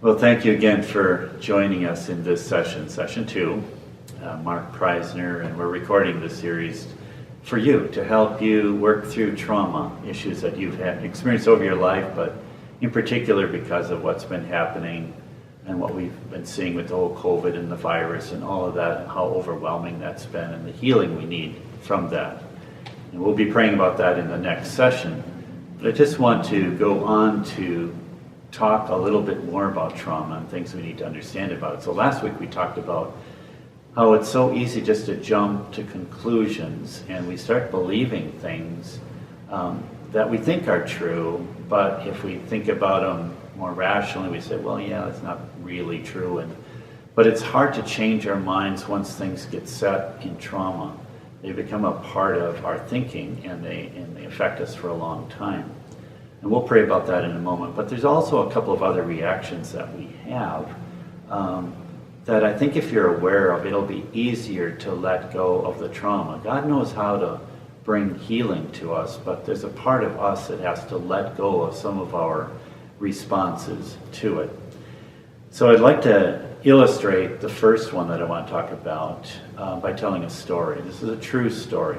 Well, thank you again for joining us in this session 2. Mark Preissner, and we're recording this series for you to help you work through trauma issues that you've had experienced over your life, but in particular because of what's been happening and what we've been seeing with the whole COVID and the virus and all of that, and how overwhelming that's been, and the healing we need from that. And we'll be praying about that in the next session. But I just want to go on to talk a little bit more about trauma and things we need to understand about it. So last week we talked about how it's so easy just to jump to conclusions, and we start believing things that we think are true, but if we think about them more rationally, we say, well, yeah, that's not really true. But it's hard to change our minds once things get set in trauma. They become a part of our thinking, and they affect us for a long time. And we'll pray about that in a moment. But there's also a couple of other reactions that we have that I think if you're aware of, it'll be easier to let go of the trauma. God knows how to bring healing to us, but there's a part of us that has to let go of some of our responses to it. So I'd like to illustrate the first one that I want to talk about by telling a story. This is a true story.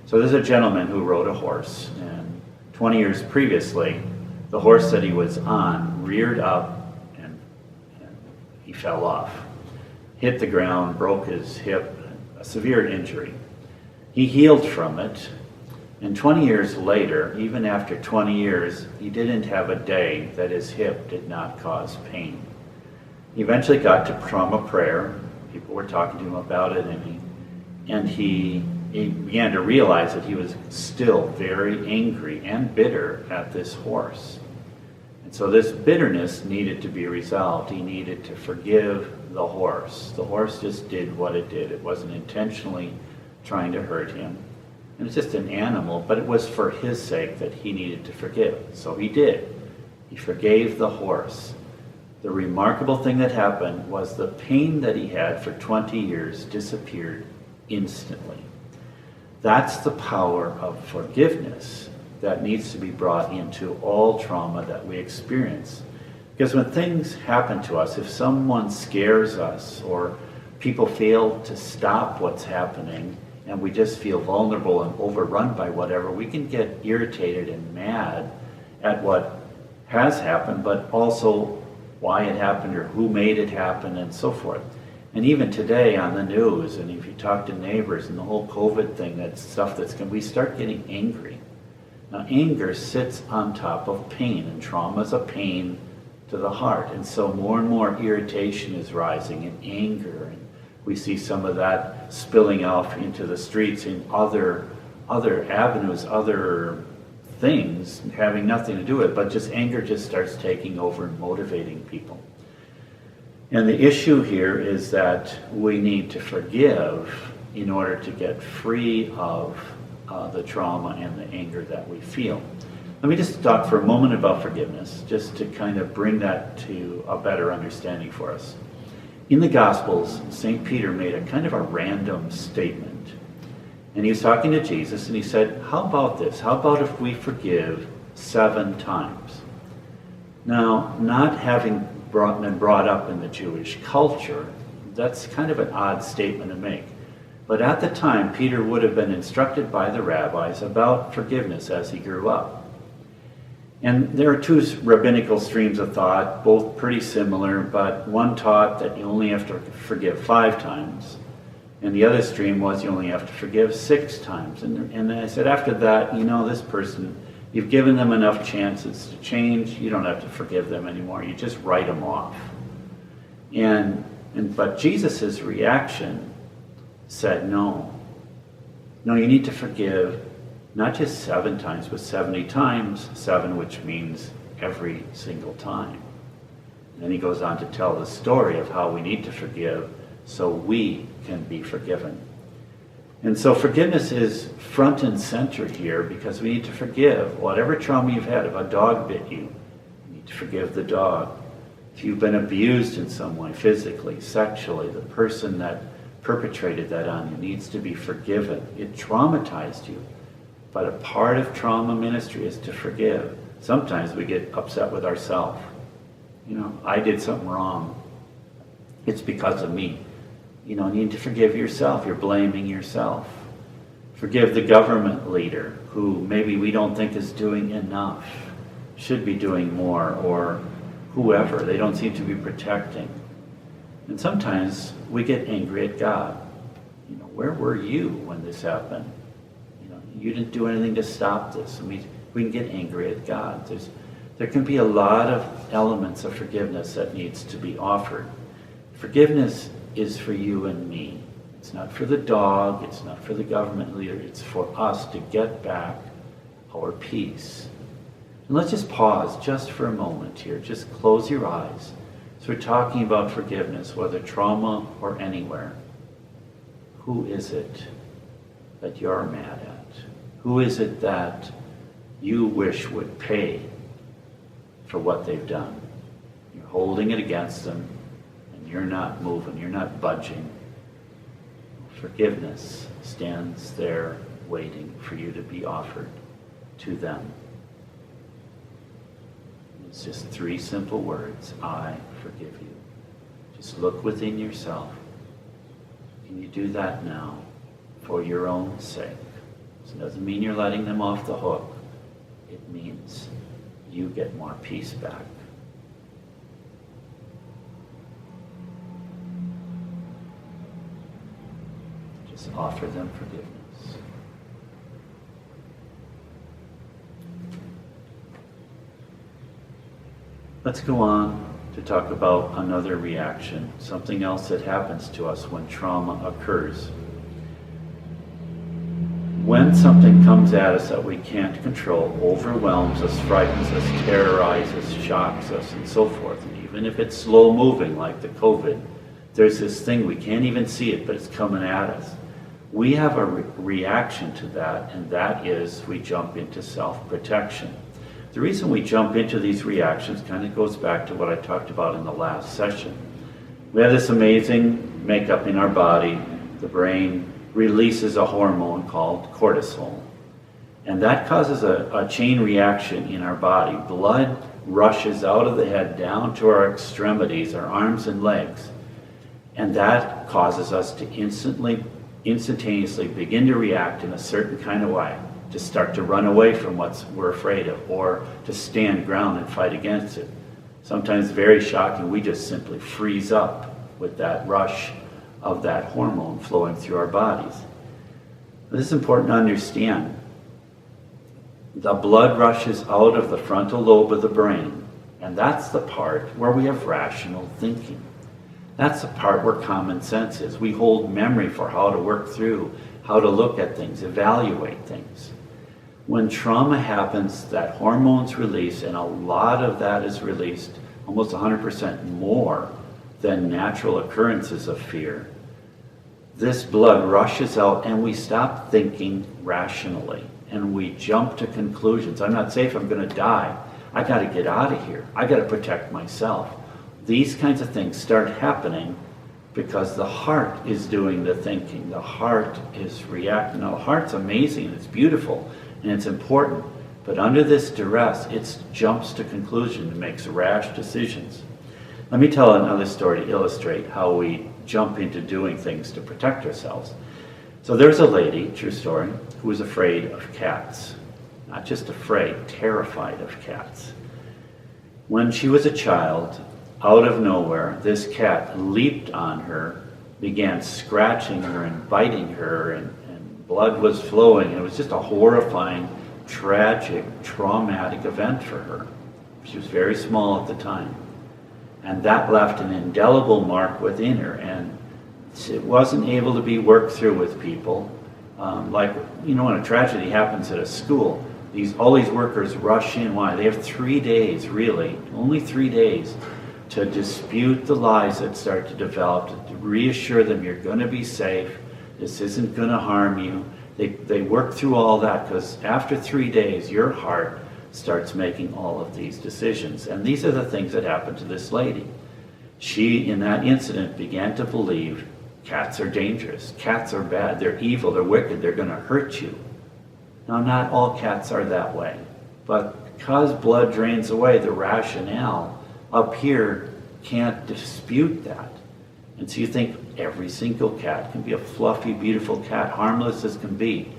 So there's a gentleman who rode a horse, and 20 years previously, the horse that he was on reared up and he fell off, hit the ground, broke his hip, a severe injury. He healed from it, and 20 years later, even after 20 years, he didn't have a day that his hip did not cause pain. He eventually got to trauma prayer. People were talking to him about it, and he began to realize that he was still very angry and bitter at this horse. And so this bitterness needed to be resolved. He needed to forgive the horse. The horse just did what it did. It wasn't intentionally trying to hurt him. And it's just an animal, but it was for his sake that he needed to forgive. So he did. He forgave the horse. The remarkable thing that happened was the pain that he had for 20 years disappeared instantly. That's the power of forgiveness that needs to be brought into all trauma that we experience. Because when things happen to us, if someone scares us or people fail to stop what's happening and we just feel vulnerable and overrun by whatever, we can get irritated and mad at what has happened, but also why it happened or who made it happen and so forth. And even today on the news, and if you talk to neighbors and the whole COVID thing, that's stuff we start getting angry. Now, anger sits on top of pain, and trauma is a pain to the heart. And so more and more irritation is rising and anger, and we see some of that spilling off into the streets in other avenues, other things having nothing to do with it, but just anger just starts taking over and motivating people. And the issue here is that we need to forgive in order to get free of the trauma and the anger that we feel. Let me just talk for a moment about forgiveness, just to kind of bring that to a better understanding for us. In the Gospels, St. Peter made a kind of a random statement. And he was talking to Jesus, and he said, how about this? How about if we forgive 7 times? Now, not having been brought up in the Jewish culture, that's kind of an odd statement to make. But at the time, Peter would have been instructed by the rabbis about forgiveness as he grew up. And there are 2 rabbinical streams of thought, both pretty similar, but one taught that you only have to forgive 5 times, and the other stream was you only have to forgive 6 times. And I said, after that, this person, you've given them enough chances to change. You don't have to forgive them anymore. You just write them off. But Jesus' reaction said, no, you need to forgive not just 7 times, but 70 times 7, which means every single time. And then he goes on to tell the story of how we need to forgive so we can be forgiven. And so forgiveness is front and center here because we need to forgive whatever trauma you've had. If a dog bit you, you need to forgive the dog. If you've been abused in some way, physically, sexually, the person that perpetrated that on you needs to be forgiven. It traumatized you. But a part of trauma ministry is to forgive. Sometimes we get upset with ourselves. I did something wrong. It's because of me. You need to forgive yourself. You're blaming yourself. Forgive the government leader who maybe we don't think is doing enough, should be doing more, or whoever. They don't seem to be protecting. And sometimes we get angry at God. Where were you when this happened? You didn't do anything to stop this. And we can get angry at God. There can be a lot of elements of forgiveness that needs to be offered. Forgiveness is for you and me. It's not for the dog. It's not for the government leader. It's for us to get back our peace. And let's just pause just for a moment here. Just close your eyes. So we're talking about forgiveness, whether trauma or anywhere. Who is it that you're mad at? Who is it that you wish would pay for what they've done? You're holding it against them, and you're not moving, you're not budging. Forgiveness stands there waiting for you to be offered to them. It's just 3 simple words: I forgive you. Just look within yourself. Can you do that now for your own sake? It doesn't mean you're letting them off the hook. It means you get more peace back. Just offer them forgiveness. Let's go on to talk about another reaction, something else that happens to us when trauma occurs. When something comes at us that we can't control, overwhelms us, frightens us, terrorizes, shocks us, and so forth, and even if it's slow moving like the COVID, there's this thing, we can't even see it, but it's coming at us. We have a reaction to that, and that is we jump into self-protection. The reason we jump into these reactions kind of goes back to what I talked about in the last session. We have this amazing makeup in our body. The brain releases a hormone called cortisol. And that causes a chain reaction in our body. Blood rushes out of the head down to our extremities, our arms and legs. And that causes us to instantaneously begin to react in a certain kind of way, to start to run away from what we're afraid of, or to stand ground and fight against it. Sometimes very shocking, we just simply freeze up with that rush of that hormone flowing through our bodies. This is important to understand. The blood rushes out of the frontal lobe of the brain, and that's the part where we have rational thinking. That's the part where common sense is. We hold memory for how to work through, how to look at things, evaluate things. When trauma happens, that hormone's release, and a lot of that is released, almost 100% more than natural occurrences of fear. This blood rushes out and we stop thinking rationally and we jump to conclusions. I'm not safe, I'm going to die. I got to get out of here. I got to protect myself. These kinds of things start happening because the heart is doing the thinking. The heart is reacting. Now, the heart's amazing, it's beautiful, and it's important. But under this duress, it jumps to conclusion and makes rash decisions. Let me tell another story to illustrate how we jump into doing things to protect ourselves. So there's a lady, true story, who was afraid of cats. Not just afraid, terrified of cats. When she was a child, out of nowhere, this cat leaped on her, began scratching her and biting her, and blood was flowing. It was just a horrifying, tragic, traumatic event for her. She was very small at the time. And that left an indelible mark within her, and it wasn't able to be worked through with people. When a tragedy happens at a school, all these workers rush in. Why? They have 3 days, really, only 3 days, to dispute the lies that start to develop, to reassure them you're going to be safe, this isn't going to harm you. They work through all that because after 3 days, your heart starts making all of these decisions. And these are the things that happened to this lady. She, in that incident, began to believe cats are dangerous, cats are bad, they're evil, they're wicked, they're going to hurt you. Now, not all cats are that way, but because blood drains away, the rationale up here can't dispute that. And so you think every single cat can be a fluffy, beautiful cat, harmless as can be.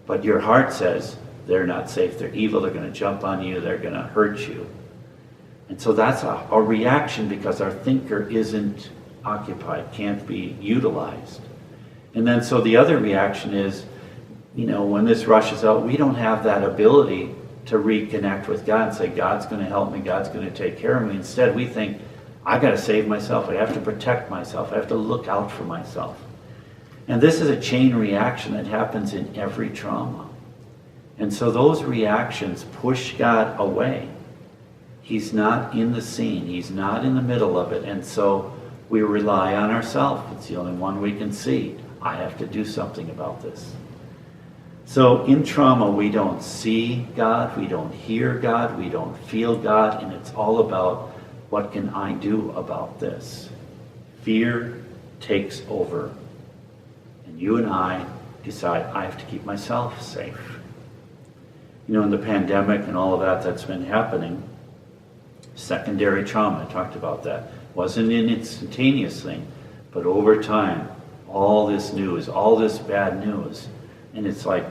But your heart says, they're not safe, they're evil, they're going to jump on you, they're going to hurt you. And so that's a reaction because our thinker isn't occupied, can't be utilized. And then so the other reaction is, when this rushes out, we don't have that ability to reconnect with God and say, God's going to help me, God's going to take care of me. Instead, we think, I got to save myself, I have to protect myself, I have to look out for myself. And this is a chain reaction that happens in every trauma. And so those reactions push God away. He's not in the scene, he's not in the middle of it. And so we rely on ourselves. It's the only one we can see. I have to do something about this. So in trauma, we don't see God, we don't hear God, we don't feel God, and it's all about, what can I do about this? Fear takes over. And you and I decide, I have to keep myself safe. In the pandemic and all of that's been happening, secondary trauma, I talked about that. Wasn't an instantaneous thing, but over time, all this news, all this bad news, and it's like,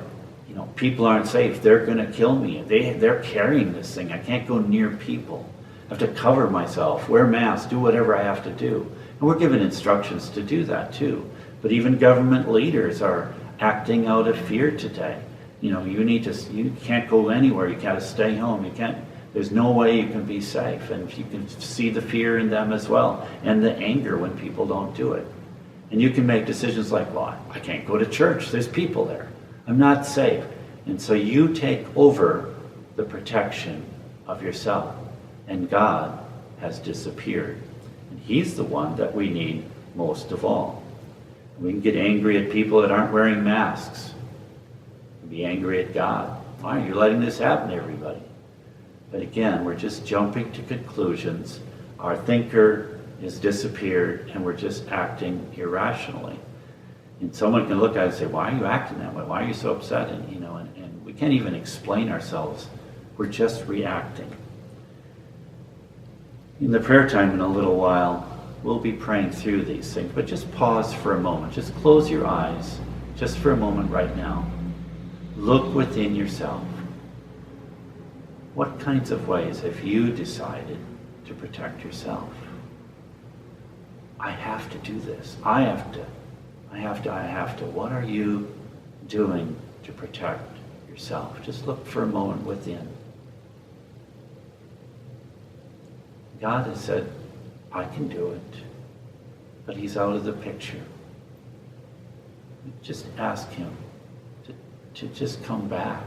people aren't safe. They're going to kill me. They're carrying this thing. I can't go near people. I have to cover myself, wear masks, do whatever I have to do. And we're given instructions to do that too. But even government leaders are acting out of fear today. You can't go anywhere. You got to stay home. There's no way you can be safe. And you can see the fear in them as well, and the anger when people don't do it. And you can make decisions like, well, I can't go to church. There's people there. I'm not safe. And so you take over the protection of yourself. And God has disappeared. And he's the one that we need most of all. We can get angry at people that aren't wearing masks. And be angry at God. Why are you letting this happen to everybody? But again, we're just jumping to conclusions. Our thinker has disappeared and we're just acting irrationally. And someone can look at it and say, why are you acting that way? Why are you so upset? And we can't even explain ourselves. We're just reacting. In the prayer time in a little while, we'll be praying through these things, but just pause for a moment. Just close your eyes just for a moment right now. Look within yourself. What kinds of ways have you decided to protect yourself? I have to do this. I have to. What are you doing to protect yourself? Just look for a moment within. God has said, I can do it, but he's out of the picture. Just ask him to just come back.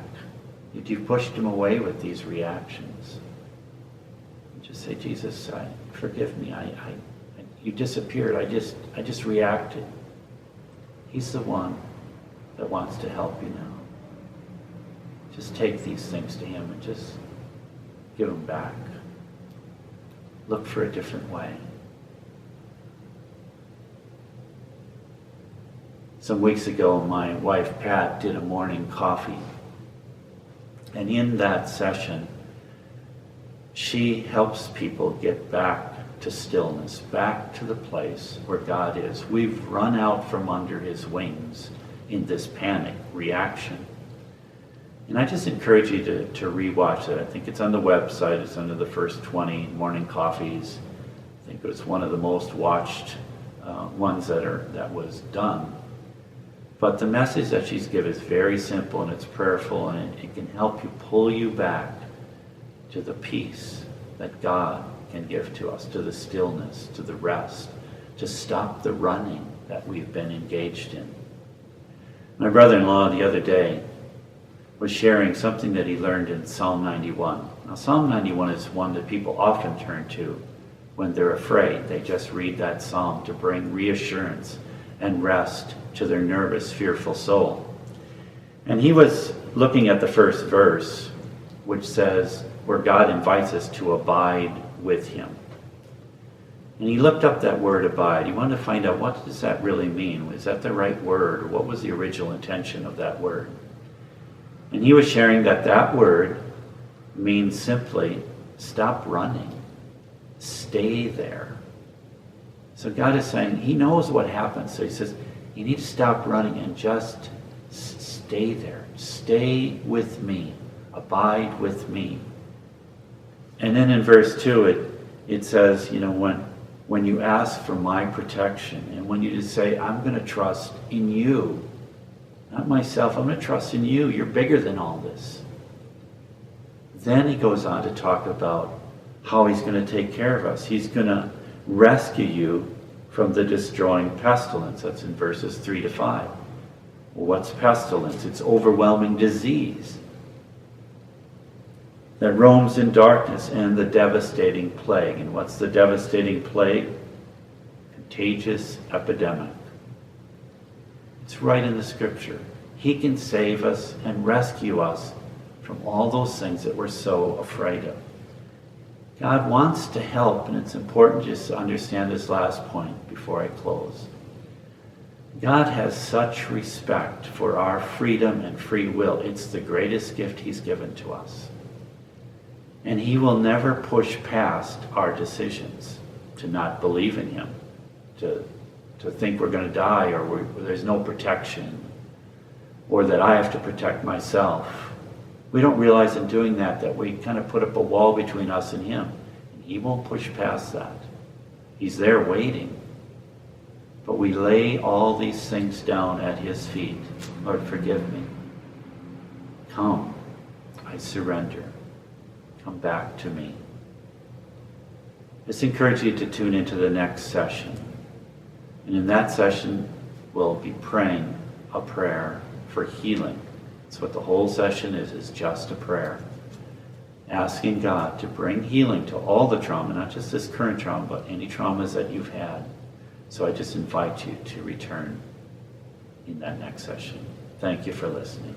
If you've pushed him away with these reactions, just say, Jesus, forgive me. You disappeared. I just reacted. He's the one that wants to help you now. Just take these things to him and just give them back. Look for a different way. Some weeks ago, my wife Pat did a morning coffee. And in that session, she helps people get back to stillness, back to the place where God is. We've run out from under his wings in this panic reaction. And I just encourage you to rewatch it. I think it's on the website. It's under the first 20 morning coffees. I think it was one of the most watched ones that was done. But the message that she's given is very simple and it's prayerful, and it can help you pull you back to the peace that God can give to us, to the stillness, to the rest, to stop the running that we've been engaged in. My brother-in-law the other day was sharing something that he learned in Psalm 91. Now, Psalm 91 is one that people often turn to when they're afraid. They just read that psalm to bring reassurance and rest to their nervous, fearful soul. And he was looking at the first verse, which says, where God invites us to abide with him. And he looked up that word abide. He wanted to find out, what does that really mean? Is that the right word? Or what was the original intention of that word? And he was sharing that word means simply stop running. stay there. So God is saying he knows what happens. So he says, you need to stop running and just stay there. Stay with me. Abide with me. And then in verse 2, it says, when you ask for my protection, and when you just say, I'm going to trust in you, not myself, I'm going to trust in you. You're bigger than all this. Then he goes on to talk about how he's going to take care of us. He's going to rescue you from the destroying pestilence. That's in verses 3 to 5. Well, what's pestilence? It's overwhelming disease that roams in darkness, and the devastating plague. And what's the devastating plague? Contagious epidemic. It's right in the scripture. He can save us and rescue us from all those things that we're so afraid of. God wants to help, and it's important just to understand this last point before I close. God has such respect for our freedom and free will. It's the greatest gift he's given to us. And he will never push past our decisions to not believe in him, to think we're going to die, or there's no protection, or that I have to protect myself. We don't realize in doing that we kind of put up a wall between us and him. And he won't push past that. He's there waiting. But we lay all these things down at his feet. Lord, forgive me. Come, I surrender. Come back to me. Let's encourage you to tune into the next session. And in that session, we'll be praying a prayer for healing. That's what the whole session is just a prayer. Asking God to bring healing to all the trauma, not just this current trauma, but any traumas that you've had. So I just invite you to return in that next session. Thank you for listening.